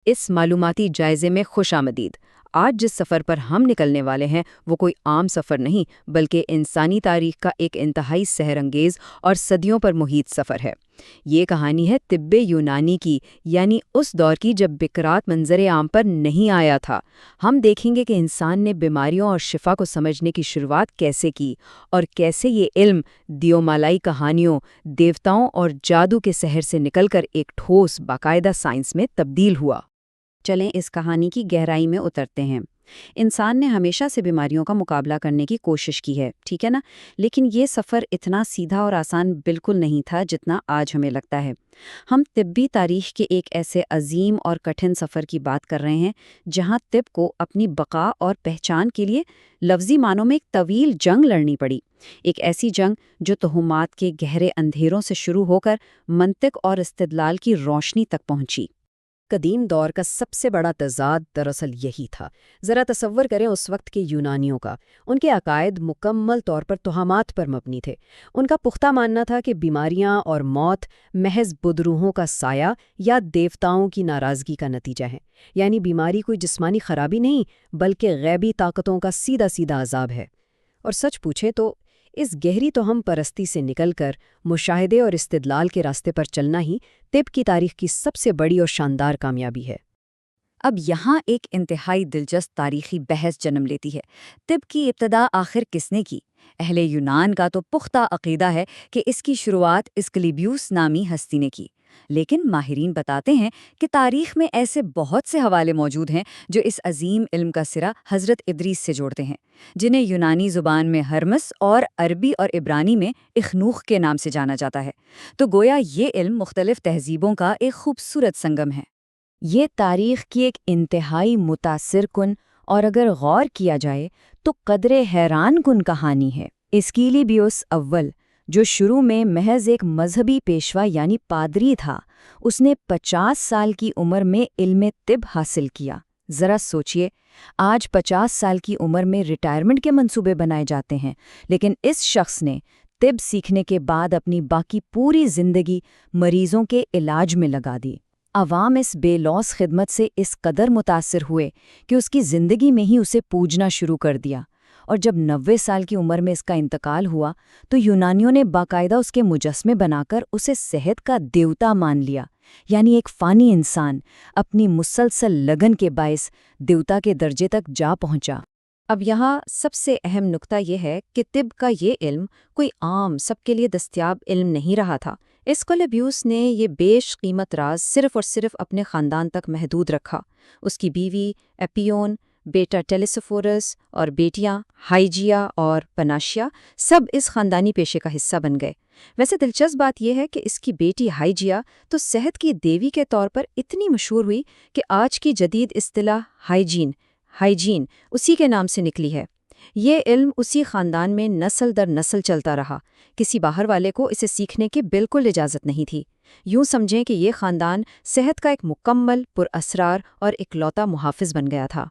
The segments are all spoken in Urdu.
اس معلوماتی جائزے میں خوش آمدید۔ آج جس سفر پر ہم نکلنے والے ہیں وہ کوئی عام سفر نہیں بلکہ انسانی تاریخ کا ایک انتہائی سحر انگیز اور صدیوں پر محیط سفر ہے۔ یہ کہانی ہے طب یونانی کی، یعنی اس دور کی جب بکرات منظر عام پر نہیں آیا تھا۔ ہم دیکھیں گے کہ انسان نے بیماریوں اور شفا کو سمجھنے کی شروعات کیسے کی اور کیسے یہ علم دیومالائی کہانیوں، دیوتاؤں اور جادو کے سحر سے نکل کر ایک ٹھوس باقاعدہ سائنس میں تبدیل ہوا۔ چلیں اس کہانی کی گہرائی میں اترتے ہیں۔ انسان نے ہمیشہ سے بیماریوں کا مقابلہ کرنے کی کوشش کی ہے، ٹھیک ہے نا؟ لیکن یہ سفر اتنا سیدھا اور آسان بالکل نہیں تھا جتنا آج ہمیں لگتا ہے۔ ہم طبی تاریخ کے ایک ایسے عظیم اور کٹھن سفر کی بات کر رہے ہیں جہاں طب کو اپنی بقا اور پہچان کے لیے لفظی معنوں میں ایک طویل جنگ لڑنی پڑی۔ ایک ایسی جنگ جو تہمات کے گہرے اندھیروں سے شروع ہو کر منطق اور استدلال کی روشنی تک پہنچی۔ قدیم دور کا سب سے بڑا تضاد دراصل یہی تھا۔ ذرا تصور کریں اس وقت کے یونانیوں کا۔ ان کے عقائد مکمل طور پر توہمات پر مبنی تھے۔ ان کا پختہ ماننا تھا کہ بیماریاں اور موت محض بدروحوں کا سایہ یا دیوتاؤں کی ناراضگی کا نتیجہ ہے، یعنی بیماری کوئی جسمانی خرابی نہیں بلکہ غیبی طاقتوں کا سیدھا سیدھا عذاب ہے۔ اور سچ پوچھیں تو اس گہری توہم پرستی سے نکل کر مشاہدے اور استدلال کے راستے پر چلنا ہی طب کی تاریخ کی سب سے بڑی اور شاندار کامیابی ہے۔ اب یہاں ایک انتہائی دلچسپ تاریخی بحث جنم لیتی ہے۔ طب کی ابتدا آخر کس نے کی؟ اہل یونان کا تو پختہ عقیدہ ہے کہ اس کی شروعات اسکلیبیوس نامی ہستی نے کی، لیکن ماہرین بتاتے ہیں کہ تاریخ میں ایسے بہت سے حوالے موجود ہیں جو اس عظیم علم کا سرا حضرت ادریس سے جوڑتے ہیں، جنہیں یونانی زبان میں ہرمس اور عربی اور عبرانی میں اخنوخ کے نام سے جانا جاتا ہے۔ تو گویا یہ علم مختلف تہذیبوں کا ایک خوبصورت سنگم ہے۔ یہ تاریخ کی ایک انتہائی متاثر کن اور اگر غور کیا جائے تو قدرے حیران کن کہانی ہے۔ اسکیلیبیوس اول، جو شروع میں محض ایک مذہبی پیشوا یعنی پادری تھا، اس نے 50 سال کی عمر میں علم طب حاصل کیا۔ ذرا سوچئے، آج 50 سال کی عمر میں ریٹائرمنٹ کے منصوبے بنائے جاتے ہیں، لیکن اس شخص نے طب سیکھنے کے بعد اپنی باقی پوری زندگی مریضوں کے علاج میں لگا دی۔ عوام اس بے لوث خدمت سے اس قدر متاثر ہوئے کہ اس کی زندگی میں ہی اسے پوجنا شروع کر دیا، اور جب 90 سال کی عمر میں اس کا انتقال ہوا تو یونانیوں نے باقاعدہ اس کے مجسمے بنا کر اسے صحت کا دیوتا مان لیا، یعنی ایک فانی انسان اپنی مسلسل لگن کے باعث دیوتا کے درجے تک جا پہنچا۔ اب یہاں سب سے اہم نقطہ یہ ہے کہ طب کا یہ علم کوئی عام سب کے لیے دستیاب علم نہیں رہا تھا۔ اسکلیبیوس نے یہ بیش قیمت راز صرف اور صرف اپنے خاندان تک محدود رکھا۔ اس کی بیوی ایپیون، بیٹا ٹیلیسفورس اور بیٹیاں ہائیجیا اور پناشیا سب اس خاندانی پیشے کا حصہ بن گئے۔ ویسے دلچسپ بات یہ ہے کہ اس کی بیٹی ہائیجیا تو صحت کی دیوی کے طور پر اتنی مشہور ہوئی کہ آج کی جدید اصطلاح ہائیجین اسی کے نام سے نکلی ہے۔ یہ علم اسی خاندان میں نسل در نسل چلتا رہا، کسی باہر والے کو اسے سیکھنے کی بالکل اجازت نہیں تھی۔ یوں سمجھیں کہ یہ خاندان صحت کا ایک مکمل، پر اسرار اور اکلوتا محافظ بن گیا تھا۔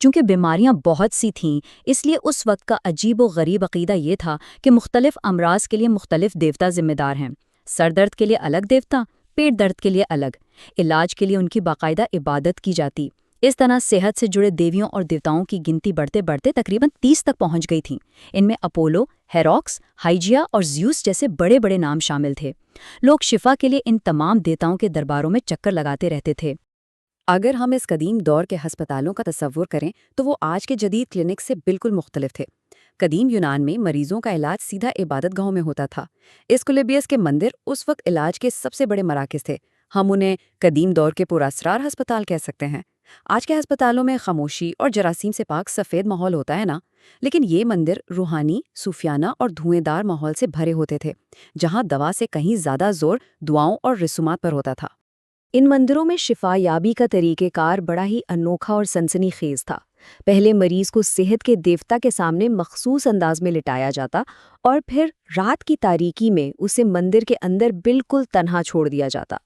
چونکہ بیماریاں بہت سی تھیں، اس لیے اس وقت کا عجیب و غریب عقیدہ یہ تھا کہ مختلف امراض کے لیے مختلف دیوتا ذمہ دار ہیں۔ سر درد کے لیے الگ دیوتا، پیٹ درد کے لیے الگ، علاج کے لیے ان کی باقاعدہ عبادت کی جاتی۔ اس طرح صحت سے جڑے دیویوں اور دیوتاؤں کی گنتی بڑھتے بڑھتے تقریباً 30 تک پہنچ گئی تھیں۔ ان میں اپولو، ہیروکس، ہائیجیا اور زیوس جیسے بڑے بڑے نام شامل تھے۔ لوگ شفا کے لیے ان تمام دیوتاؤں کے درباروں میں چکر لگاتے رہتے تھے۔ اگر ہم اس قدیم دور کے ہسپتالوں کا تصور کریں تو وہ آج کے جدید کلینک سے بالکل مختلف تھے۔ قدیم یونان میں مریضوں کا علاج سیدھا عبادت گاہوں میں ہوتا تھا۔ اسکلیبیوس کے مندر اس وقت علاج کے سب سے بڑے مراکز تھے۔ ہم انہیں قدیم دور کے پراسرار ہسپتال کہہ سکتے ہیں۔ آج کے ہسپتالوں میں خاموشی اور جراثیم سے پاک سفید ماحول ہوتا ہے نا، لیکن یہ مندر روحانی، صوفیانہ اور دھویں دار ماحول سے بھرے ہوتے تھے، جہاں دوا سے کہیں زیادہ زور دعاؤں اور رسومات پر ہوتا تھا۔ ان مندروں میں شفا یابی کا طریقہ کار بڑا ہی انوکھا اور سنسنی خیز تھا۔ پہلے مریض کو صحت کے دیوتا کے سامنے مخصوص انداز میں لٹایا جاتا اور پھر رات کی تاریکی میں اسے مندر کے اندر بالکل تنہا چھوڑ دیا جاتا۔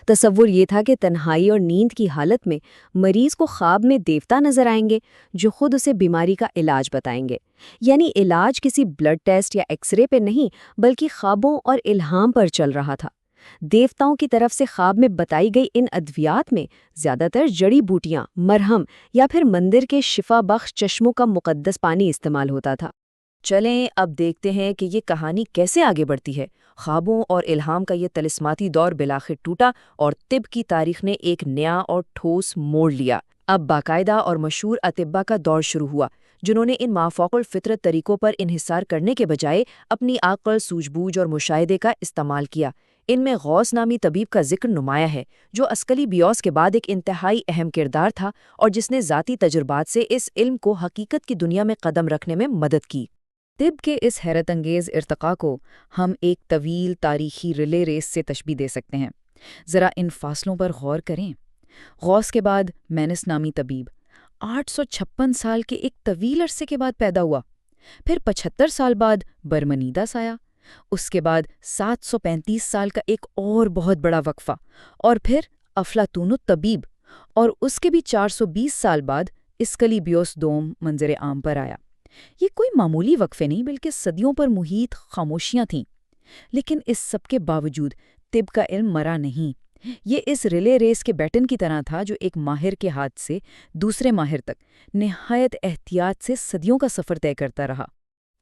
تصور یہ تھا کہ تنہائی اور نیند کی حالت میں مریض کو خواب میں دیوتا نظر آئیں گے جو خود اسے بیماری کا علاج بتائیں گے، یعنی علاج کسی بلڈ ٹیسٹ یا ایکس رے پہ نہیں بلکہ خوابوں اور الہام پر چل رہا تھا۔ دیوتاؤں کی طرف سے خواب میں بتائی گئی ان ادویات میں زیادہ تر جڑی بوٹیاں، مرہم یا پھر مندر کے شفا بخش چشموں کا مقدس پانی استعمال ہوتا تھا۔ چلیں اب دیکھتے ہیں کہ یہ کہانی کیسے آگے بڑھتی ہے۔ خوابوں اور الہام کا یہ طلسماتی دور بالآخر ٹوٹا اور طب کی تاریخ نے ایک نیا اور ٹھوس موڑ لیا۔ اب باقاعدہ اور مشہور اطباء کا دور شروع ہوا، جنہوں نے ان مافوق الفطرت طریقوں پر انحصار کرنے کے بجائے اپنی عقل، سوجھ بوجھ اور مشاہدے کا استعمال کیا۔ ان میں غوث نامی طبیب کا ذکر نمایاں ہے، جو اسکلیپیوس کے بعد ایک انتہائی اہم کردار تھا اور جس نے ذاتی تجربات سے اس علم کو حقیقت کی دنیا میں قدم رکھنے میں مدد کی۔ طب کے اس حیرت انگیز ارتقاء کو ہم ایک طویل تاریخی ریلے ریس سے تشبیہ دے سکتے ہیں۔ ذرا ان فاصلوں پر غور کریں۔ غوث کے بعد مینس نامی طبیب 856 سال کے ایک طویل عرصے کے بعد پیدا ہوا، پھر 75 سال بعد برمنیدس آیا، اس کے بعد 735 سال کا ایک اور بہت بڑا وقفہ، اور پھر افلاطون الطبیب، اور اس کے بھی 420 سال بعد اسکلیپیوس دوم منظر عام پر آیا۔ یہ کوئی معمولی وقفے نہیں بلکہ صدیوں پر محیط خاموشیاں تھیں۔ لیکن اس سب کے باوجود طب کا علم مرا نہیں۔ یہ اس ریلے ریس کے بیٹن کی طرح تھا جو ایک ماہر کے ہاتھ سے دوسرے ماہر تک نہایت احتیاط سے صدیوں کا سفر طے کرتا رہا۔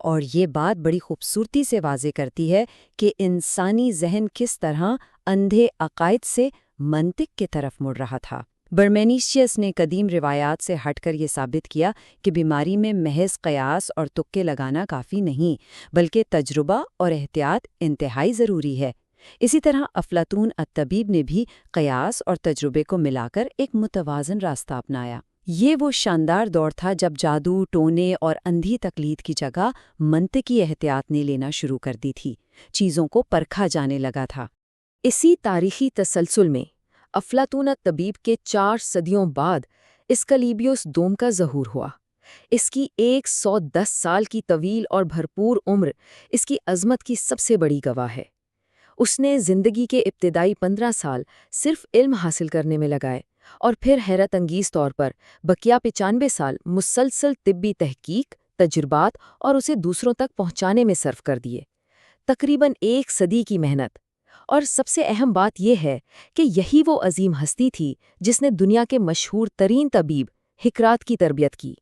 اور یہ بات بڑی خوبصورتی سے واضح کرتی ہے کہ انسانی ذہن کس طرح اندھے عقائد سے منطق کی طرف مڑ رہا تھا۔ برمینیشیس نے قدیم روایات سے ہٹ کر یہ ثابت کیا کہ بیماری میں محض قیاس اور تکے لگانا کافی نہیں، بلکہ تجربہ اور احتیاط انتہائی ضروری ہے۔ اسی طرح افلاطون الطبیب نے بھی قیاس اور تجربے کو ملا کر ایک متوازن راستہ اپنایا۔ یہ وہ شاندار دور تھا جب جادو، ٹونے اور اندھی تقلید کی جگہ منطقی احتیاط نے لینا شروع کر دی تھی، چیزوں کو پرکھا جانے لگا تھا۔ اسی تاریخی تسلسل میں افلاطون الطبیب کے 4 صدیوں بعد اسکلیپیوس دوم کا ظہور ہوا۔ اس کی 110 سال کی طویل اور بھرپور عمر اس کی عظمت کی سب سے بڑی گواہ ہے۔ اس نے زندگی کے ابتدائی 15 سال صرف علم حاصل کرنے میں لگائے اور پھر حیرت انگیز طور پر بقیہ 95 سال مسلسل طبی تحقیق، تجربات اور اسے دوسروں تک پہنچانے میں صرف کر دیے۔ تقریباً 1 صدی کی محنت۔ اور سب سے اہم بات یہ ہے کہ یہی وہ عظیم ہستی تھی جس نے دنیا کے مشہور ترین طبیب ہکرات کی تربیت کی۔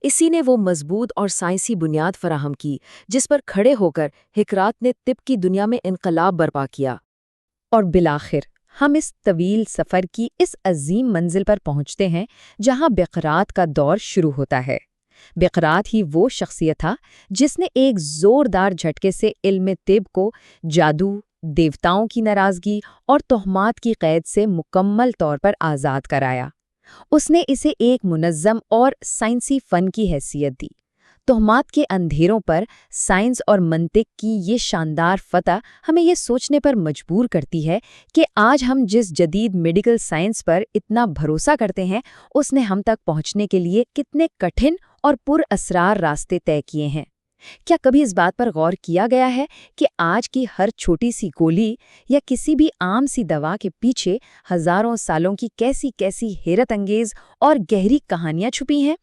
اسی نے وہ مضبوط اور سائنسی بنیاد فراہم کی جس پر کھڑے ہو کر ہکرات نے طب کی دنیا میں انقلاب برپا کیا۔ اور بالآخر ہم اس طویل سفر کی اس عظیم منزل پر پہنچتے ہیں جہاں بقراط کا دور شروع ہوتا ہے۔ بقراط ہی وہ شخصیت تھا جس نے ایک زوردار جھٹکے سے علم طب کو جادو، دیوتاؤں کی ناراضگی اور تہمات کی قید سے مکمل طور پر آزاد کرایا۔ اس نے اسے ایک منظم اور سائنسی فن کی حیثیت دی۔ تہمات کے اندھیروں پر سائنس اور منطق کی یہ شاندار فتح ہمیں یہ سوچنے پر مجبور کرتی ہے کہ آج ہم جس جدید میڈیکل سائنس پر اتنا بھروسہ کرتے ہیں، اس نے ہم تک پہنچنے کے لیے کتنے کٹھن اور پر اسرار راستے طے کیے ہیں۔ کیا کبھی اس بات پر غور کیا گیا ہے کہ آج کی ہر چھوٹی سی گولی یا کسی بھی عام سی دوا کے پیچھے ہزاروں سالوں کی کیسی حیرت انگیز اور گہری کہانیاں چھپی ہیں؟